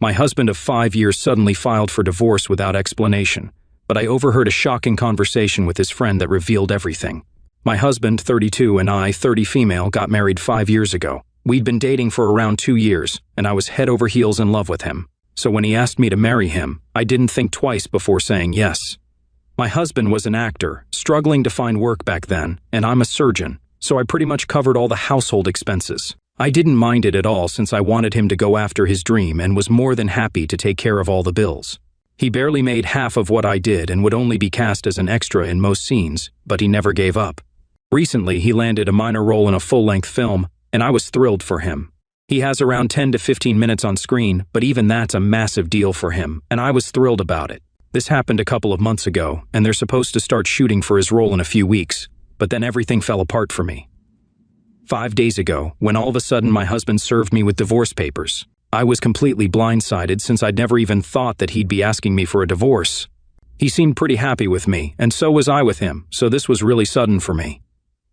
My husband of 5 years suddenly filed for divorce without explanation, but I overheard a shocking conversation with his friend that revealed everything. My husband, 32, and I, 30 female, got married 5 years ago. We'd been dating for around 2 years, and I was head over heels in love with him. So when he asked me to marry him, I didn't think twice before saying yes. My husband was an actor, struggling to find work back then, and I'm a surgeon, so I pretty much covered all the household expenses. I didn't mind it at all since I wanted him to go after his dream and was more than happy to take care of all the bills. He barely made half of what I did and would only be cast as an extra in most scenes, but he never gave up. Recently, he landed a minor role in a full-length film, and I was thrilled for him. He has around 10 to 15 minutes on screen, but even that's a massive deal for him, and I was thrilled about it. This happened a couple of months ago, and they're supposed to start shooting for his role in a few weeks, but then everything fell apart for me. 5 days ago, when all of a sudden my husband served me with divorce papers. I was completely blindsided since I'd never even thought that he'd be asking me for a divorce. He seemed pretty happy with me, and so was I with him, so this was really sudden for me.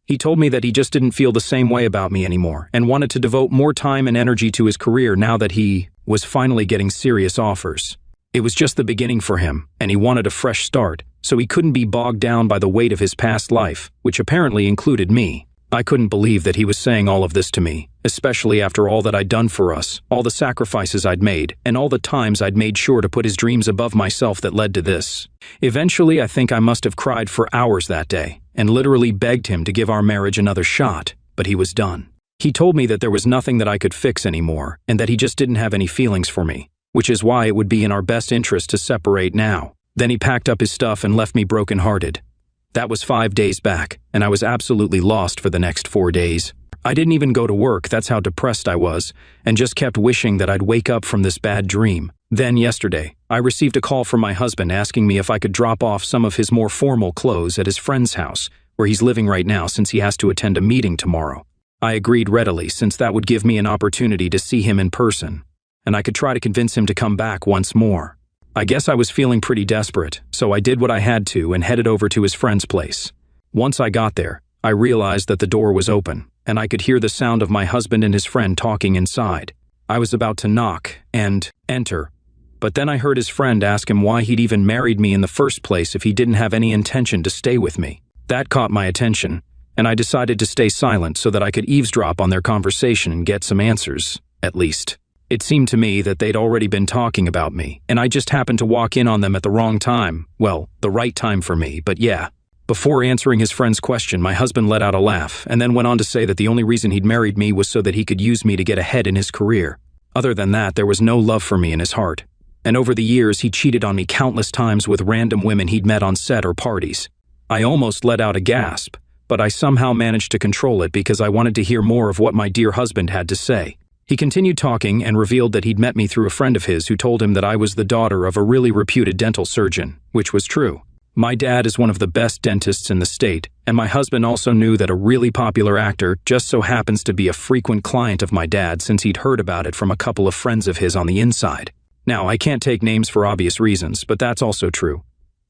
He told me that he just didn't feel the same way about me anymore and wanted to devote more time and energy to his career now that he was finally getting serious offers. It was just the beginning for him, and he wanted a fresh start, so he couldn't be bogged down by the weight of his past life, which apparently included me. I couldn't believe that he was saying all of this to me, especially after all that I'd done for us, all the sacrifices I'd made, and all the times I'd made sure to put his dreams above myself that led to this. Eventually, I think I must have cried for hours that day, and literally begged him to give our marriage another shot, but he was done. He told me that there was nothing that I could fix anymore, and that he just didn't have any feelings for me, which is why it would be in our best interest to separate now. Then he packed up his stuff and left me brokenhearted. That was 5 days back, and I was absolutely lost for the next 4 days. I didn't even go to work, that's how depressed I was, and just kept wishing that I'd wake up from this bad dream. Then yesterday, I received a call from my husband asking me if I could drop off some of his more formal clothes at his friend's house, where he's living right now since he has to attend a meeting tomorrow. I agreed readily since that would give me an opportunity to see him in person, and I could try to convince him to come back once more. I guess I was feeling pretty desperate, so I did what I had to and headed over to his friend's place. Once I got there, I realized that the door was open, and I could hear the sound of my husband and his friend talking inside. I was about to knock and enter, but then I heard his friend ask him why he'd even married me in the first place if he didn't have any intention to stay with me. That caught my attention, and I decided to stay silent so that I could eavesdrop on their conversation and get some answers, at least. It seemed to me that they'd already been talking about me, and I just happened to walk in on them at the wrong time. Well, the right time for me, but yeah. Before answering his friend's question, my husband let out a laugh, and then went on to say that the only reason he'd married me was so that he could use me to get ahead in his career. Other than that, there was no love for me in his heart. And over the years, he cheated on me countless times with random women he'd met on set or parties. I almost let out a gasp, but I somehow managed to control it because I wanted to hear more of what my dear husband had to say. He continued talking and revealed that he'd met me through a friend of his who told him that I was the daughter of a really reputed dental surgeon, which was true. My dad is one of the best dentists in the state, and my husband also knew that a really popular actor just so happens to be a frequent client of my dad since he'd heard about it from a couple of friends of his on the inside. Now, I can't take names for obvious reasons, but that's also true.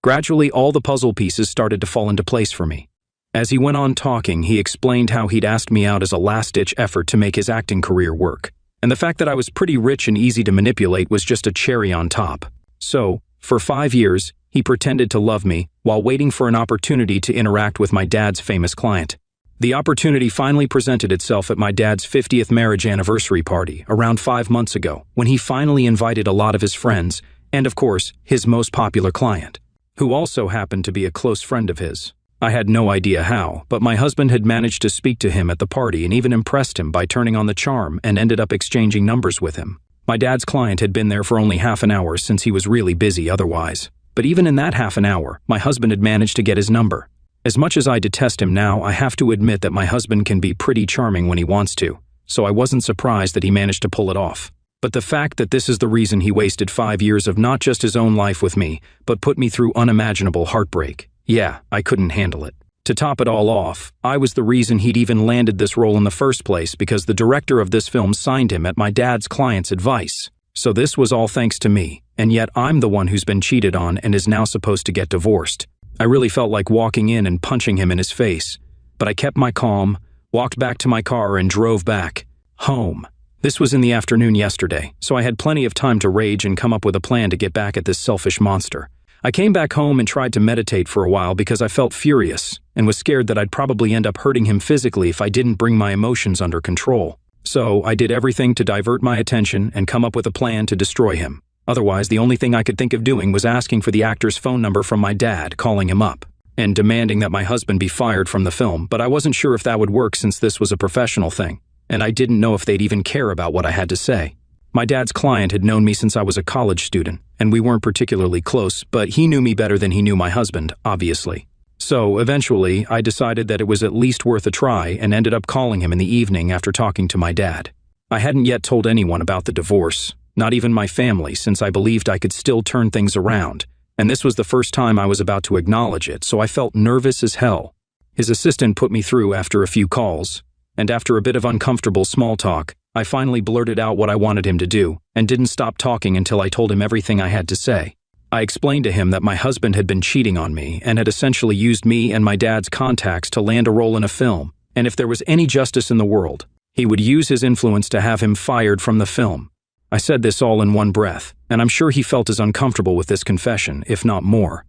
Gradually, all the puzzle pieces started to fall into place for me. As he went on talking, he explained how he'd asked me out as a last-ditch effort to make his acting career work, and the fact that I was pretty rich and easy to manipulate was just a cherry on top. So, for 5 years, he pretended to love me while waiting for an opportunity to interact with my dad's famous client. The opportunity finally presented itself at my dad's 50th marriage anniversary party around 5 months ago, when he finally invited a lot of his friends and, of course, his most popular client, who also happened to be a close friend of his. I had no idea how, but my husband had managed to speak to him at the party and even impressed him by turning on the charm and ended up exchanging numbers with him. My dad's client had been there for only half an hour since he was really busy otherwise. But even in that half an hour, my husband had managed to get his number. As much as I detest him now, I have to admit that my husband can be pretty charming when he wants to, so I wasn't surprised that he managed to pull it off. But the fact that this is the reason he wasted 5 years of not just his own life with me, but put me through unimaginable heartbreak. Yeah, I couldn't handle it. To top it all off, I was the reason he'd even landed this role in the first place because the director of this film signed him at my dad's client's advice. So this was all thanks to me, and yet I'm the one who's been cheated on and is now supposed to get divorced. I really felt like walking in and punching him in his face, but I kept my calm, walked back to my car and drove back home. This was in the afternoon yesterday, so I had plenty of time to rage and come up with a plan to get back at this selfish monster. I came back home and tried to meditate for a while because I felt furious and was scared that I'd probably end up hurting him physically if I didn't bring my emotions under control. So I did everything to divert my attention and come up with a plan to destroy him. Otherwise, the only thing I could think of doing was asking for the actor's phone number from my dad, calling him up, and demanding that my husband be fired from the film, but I wasn't sure if that would work since this was a professional thing, and I didn't know if they'd even care about what I had to say. My dad's client had known me since I was a college student, and we weren't particularly close, but he knew me better than he knew my husband, obviously. So, eventually, I decided that it was at least worth a try and ended up calling him in the evening after talking to my dad. I hadn't yet told anyone about the divorce, not even my family, since I believed I could still turn things around, and this was the first time I was about to acknowledge it, so I felt nervous as hell. His assistant put me through after a few calls, and after a bit of uncomfortable small talk, I finally blurted out what I wanted him to do, and didn't stop talking until I told him everything I had to say. I explained to him that my husband had been cheating on me and had essentially used me and my dad's contacts to land a role in a film, and if there was any justice in the world, he would use his influence to have him fired from the film. I said this all in one breath, and I'm sure he felt as uncomfortable with this confession, if not more.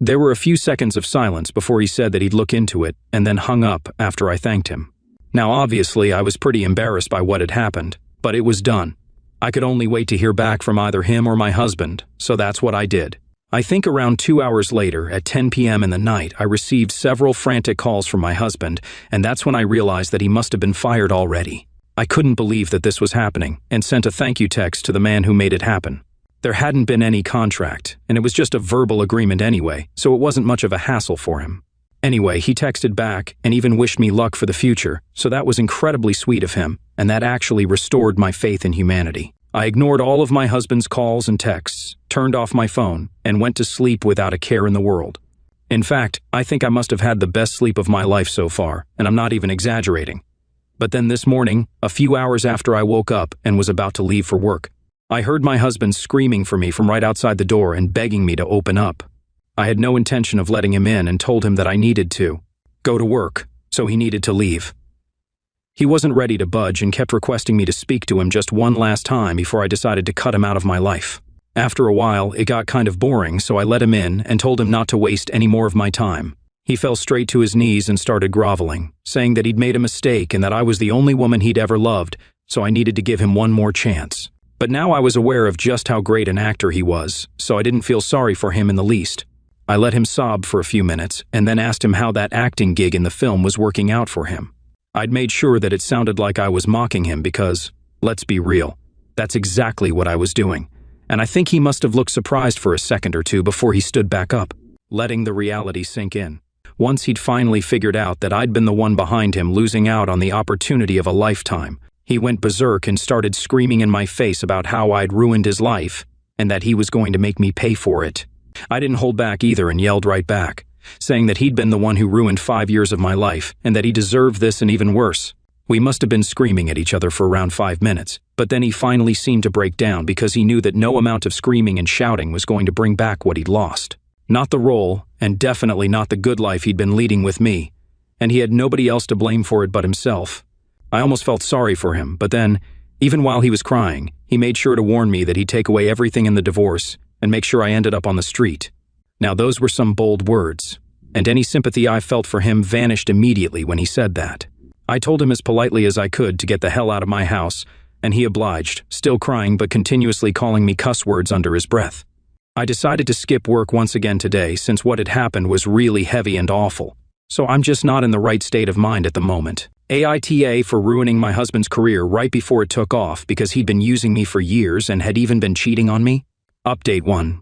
There were a few seconds of silence before he said that he'd look into it, and then hung up after I thanked him. Now obviously I was pretty embarrassed by what had happened, but it was done. I could only wait to hear back from either him or my husband, so that's what I did. I think around 2 hours later, at 10 p.m. in the night, I received several frantic calls from my husband, and that's when I realized that he must have been fired already. I couldn't believe that this was happening, and sent a thank you text to the man who made it happen. There hadn't been any contract, and it was just a verbal agreement anyway, so it wasn't much of a hassle for him. Anyway, he texted back and even wished me luck for the future, so that was incredibly sweet of him, and that actually restored my faith in humanity. I ignored all of my husband's calls and texts, turned off my phone, and went to sleep without a care in the world. In fact, I think I must have had the best sleep of my life so far, and I'm not even exaggerating. But then this morning, a few hours after I woke up and was about to leave for work, I heard my husband screaming for me from right outside the door and begging me to open up. I had no intention of letting him in and told him that I needed to go to work, so he needed to leave. He wasn't ready to budge and kept requesting me to speak to him just one last time before I decided to cut him out of my life. After a while, it got kind of boring, so I let him in and told him not to waste any more of my time. He fell straight to his knees and started groveling, saying that he'd made a mistake and that I was the only woman he'd ever loved, so I needed to give him one more chance. But now I was aware of just how great an actor he was, so I didn't feel sorry for him in the least. I let him sob for a few minutes and then asked him how that acting gig in the film was working out for him. I'd made sure that it sounded like I was mocking him because, let's be real, that's exactly what I was doing, and I think he must have looked surprised for a second or two before he stood back up, letting the reality sink in. Once he'd finally figured out that I'd been the one behind him losing out on the opportunity of a lifetime, he went berserk and started screaming in my face about how I'd ruined his life and that he was going to make me pay for it. I didn't hold back either and yelled right back, saying that he'd been the one who ruined 5 years of my life and that he deserved this and even worse. We must have been screaming at each other for around 5 minutes, but then he finally seemed to break down because he knew that no amount of screaming and shouting was going to bring back what he'd lost. Not the role, and definitely not the good life he'd been leading with me, and he had nobody else to blame for it but himself. I almost felt sorry for him, but then, even while he was crying, he made sure to warn me that he'd take away everything in the divorce and make sure I ended up on the street. Now those were some bold words, and any sympathy I felt for him vanished immediately when he said that. I told him as politely as I could to get the hell out of my house, and he obliged, still crying but continuously calling me cuss words under his breath. I decided to skip work once again today since what had happened was really heavy and awful, so I'm just not in the right state of mind at the moment. AITA for ruining my husband's career right before it took off because he'd been using me for years and had even been cheating on me. Update 1.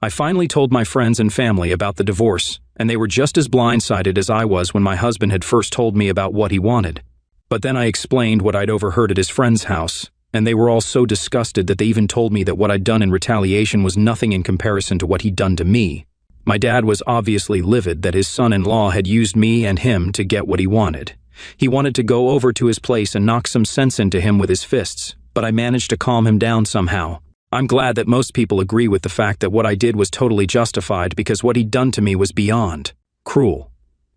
I finally told my friends and family about the divorce, and they were just as blindsided as I was when my husband had first told me about what he wanted. But then I explained what I'd overheard at his friend's house, and they were all so disgusted that they even told me that what I'd done in retaliation was nothing in comparison to what he'd done to me. My dad was obviously livid that his son-in-law had used me and him to get what he wanted. He wanted to go over to his place and knock some sense into him with his fists, but I managed to calm him down somehow. I'm glad that most people agree with the fact that what I did was totally justified because what he'd done to me was beyond cruel.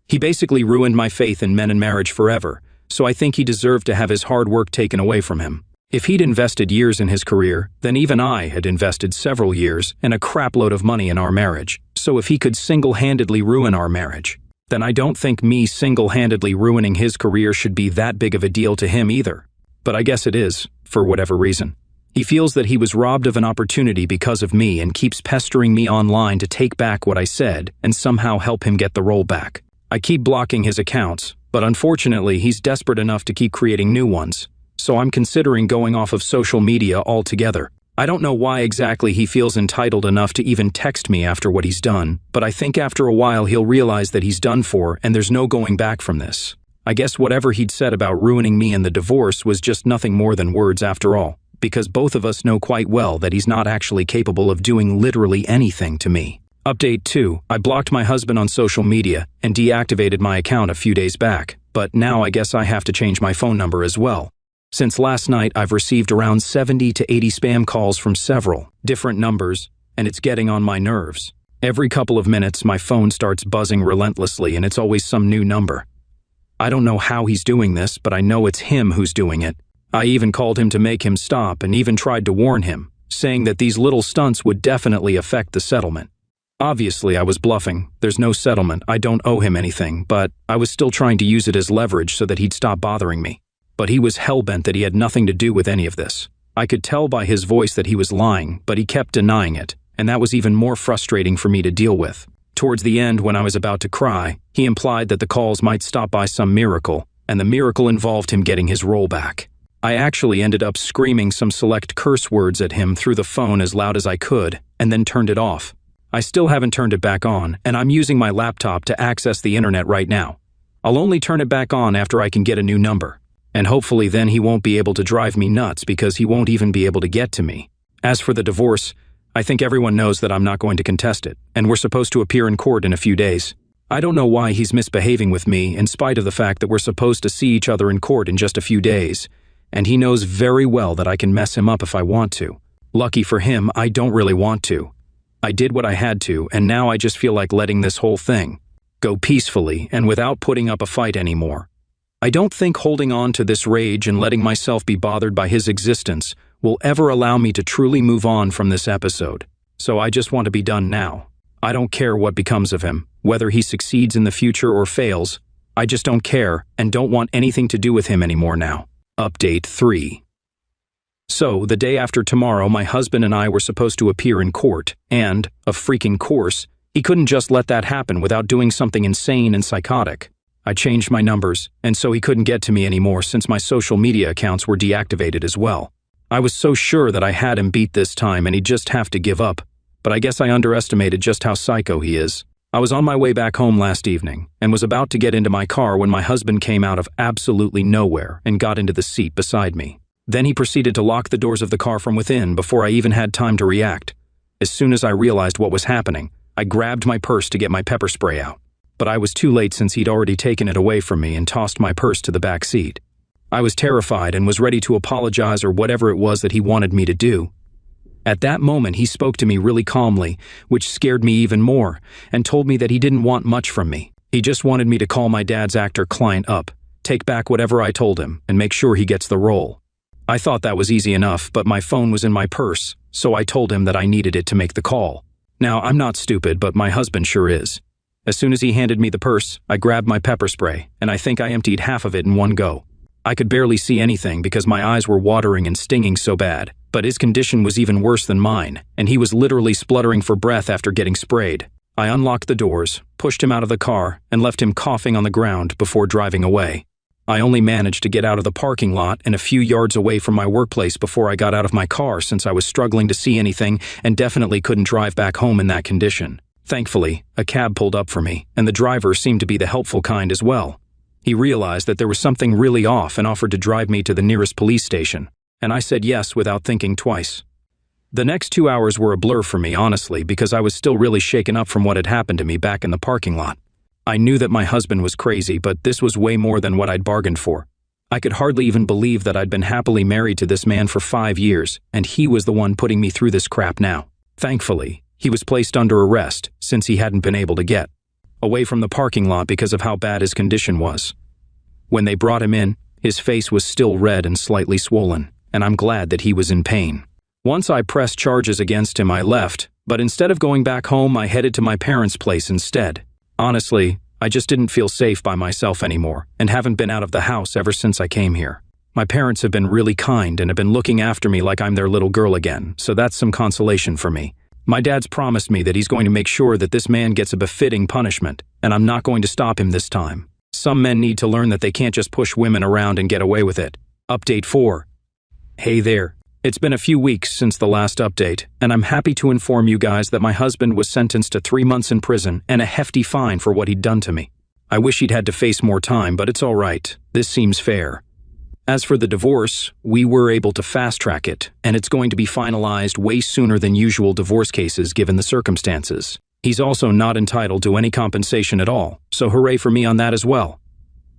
He basically ruined my faith in men and marriage forever, so I think he deserved to have his hard work taken away from him. If he'd invested years in his career, then even I had invested several years and a crapload of money in our marriage. So if he could single-handedly ruin our marriage, then I don't think me single-handedly ruining his career should be that big of a deal to him either. But I guess it is, for whatever reason. He feels that he was robbed of an opportunity because of me and keeps pestering me online to take back what I said and somehow help him get the role back. I keep blocking his accounts, but unfortunately he's desperate enough to keep creating new ones. So I'm considering going off of social media altogether. I don't know why exactly he feels entitled enough to even text me after what he's done, but I think after a while he'll realize that he's done for and there's no going back from this. I guess whatever he'd said about ruining me in the divorce was just nothing more than words after all, because both of us know quite well that he's not actually capable of doing literally anything to me. Update 2. I blocked my husband on social media and deactivated my account a few days back, but now I guess I have to change my phone number as well. Since last night, I've received around 70 to 80 spam calls from several different numbers, and it's getting on my nerves. Every couple of minutes, my phone starts buzzing relentlessly, and it's always some new number. I don't know how he's doing this, but I know it's him who's doing it. I even called him to make him stop and even tried to warn him, saying that these little stunts would definitely affect the settlement. Obviously, I was bluffing. There's no settlement. I don't owe him anything, but I was still trying to use it as leverage so that he'd stop bothering me. But he was hell-bent that he had nothing to do with any of this. I could tell by his voice that he was lying, but he kept denying it, and that was even more frustrating for me to deal with. Towards the end, when I was about to cry, he implied that the calls might stop by some miracle, and the miracle involved him getting his role back. I actually ended up screaming some select curse words at him through the phone as loud as I could, and then turned it off. I still haven't turned it back on, and I'm using my laptop to access the internet right now. I'll only turn it back on after I can get a new number. And hopefully then he won't be able to drive me nuts because he won't even be able to get to me. As for the divorce, I think everyone knows that I'm not going to contest it, and we're supposed to appear in court in a few days. I don't know why he's misbehaving with me in spite of the fact that we're supposed to see each other in court in just a few days, and he knows very well that I can mess him up if I want to. Lucky for him, I don't really want to. I did what I had to, and now I just feel like letting this whole thing go peacefully and without putting up a fight anymore. I don't think holding on to this rage and letting myself be bothered by his existence will ever allow me to truly move on from this episode. So I just want to be done now. I don't care what becomes of him, whether he succeeds in the future or fails. I just don't care and don't want anything to do with him anymore now. Update 3. So, the day after tomorrow, my husband and I were supposed to appear in court, and, of freaking course, he couldn't just let that happen without doing something insane and psychotic. I changed my numbers, and so he couldn't get to me anymore since my social media accounts were deactivated as well. I was so sure that I had him beat this time and he'd just have to give up, but I guess I underestimated just how psycho he is. I was on my way back home last evening and was about to get into my car when my husband came out of absolutely nowhere and got into the seat beside me. Then he proceeded to lock the doors of the car from within before I even had time to react. As soon as I realized what was happening, I grabbed my purse to get my pepper spray out. But I was too late since he'd already taken it away from me and tossed my purse to the back seat. I was terrified and was ready to apologize or whatever it was that he wanted me to do. At that moment, he spoke to me really calmly, which scared me even more, and told me that he didn't want much from me. He just wanted me to call my dad's actor client up, take back whatever I told him, and make sure he gets the role. I thought that was easy enough, but my phone was in my purse, so I told him that I needed it to make the call. Now, I'm not stupid, but my husband sure is. As soon as he handed me the purse, I grabbed my pepper spray, and I think I emptied half of it in one go. I could barely see anything because my eyes were watering and stinging so bad, but his condition was even worse than mine, and he was literally spluttering for breath after getting sprayed. I unlocked the doors, pushed him out of the car, and left him coughing on the ground before driving away. I only managed to get out of the parking lot and a few yards away from my workplace before I got out of my car since I was struggling to see anything and definitely couldn't drive back home in that condition. Thankfully, a cab pulled up for me, and the driver seemed to be the helpful kind as well. He realized that there was something really off and offered to drive me to the nearest police station, and I said yes without thinking twice. The next 2 hours were a blur for me, honestly, because I was still really shaken up from what had happened to me back in the parking lot. I knew that my husband was crazy, but this was way more than what I'd bargained for. I could hardly even believe that I'd been happily married to this man for 5 years, and he was the one putting me through this crap now. Thankfully, he was placed under arrest since he hadn't been able to get away from the parking lot because of how bad his condition was. When they brought him in, his face was still red and slightly swollen, and I'm glad that he was in pain. Once I pressed charges against him, I left, but instead of going back home, I headed to my parents' place instead. Honestly, I just didn't feel safe by myself anymore, and haven't been out of the house ever since I came here. My parents have been really kind and have been looking after me like I'm their little girl again, so that's some consolation for me. My dad's promised me that he's going to make sure that this man gets a befitting punishment, and I'm not going to stop him this time. Some men need to learn that they can't just push women around and get away with it. Update 4. Hey there. It's been a few weeks since the last update, and I'm happy to inform you guys that my husband was sentenced to 3 months in prison and a hefty fine for what he'd done to me. I wish he'd had to face more time, but it's all right. This seems fair. As for the divorce, we were able to fast-track it, and it's going to be finalized way sooner than usual divorce cases given the circumstances. He's also not entitled to any compensation at all, so hooray for me on that as well.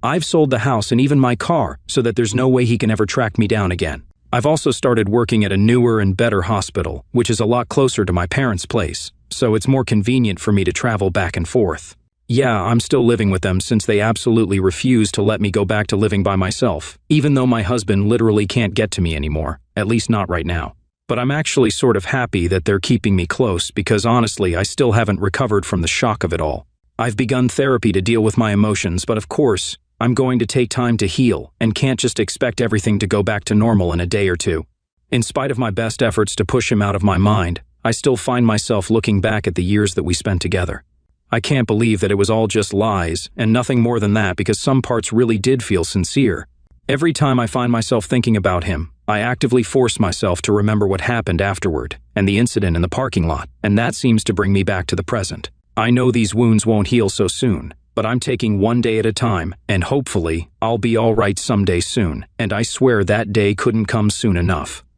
I've sold the house and even my car so that there's no way he can ever track me down again. I've also started working at a newer and better hospital, which is a lot closer to my parents' place, so it's more convenient for me to travel back and forth. Yeah, I'm still living with them since they absolutely refuse to let me go back to living by myself, even though my husband literally can't get to me anymore, at least not right now. But I'm actually sort of happy that they're keeping me close because honestly, I still haven't recovered from the shock of it all. I've begun therapy to deal with my emotions, but of course, I'm going to take time to heal and can't just expect everything to go back to normal in a day or two. In spite of my best efforts to push him out of my mind, I still find myself looking back at the years that we spent together. I can't believe that it was all just lies and nothing more than that because some parts really did feel sincere. Every time I find myself thinking about him, I actively force myself to remember what happened afterward and the incident in the parking lot, and that seems to bring me back to the present. I know these wounds won't heal so soon, but I'm taking one day at a time, and hopefully, I'll be all right someday soon, and I swear that day couldn't come soon enough.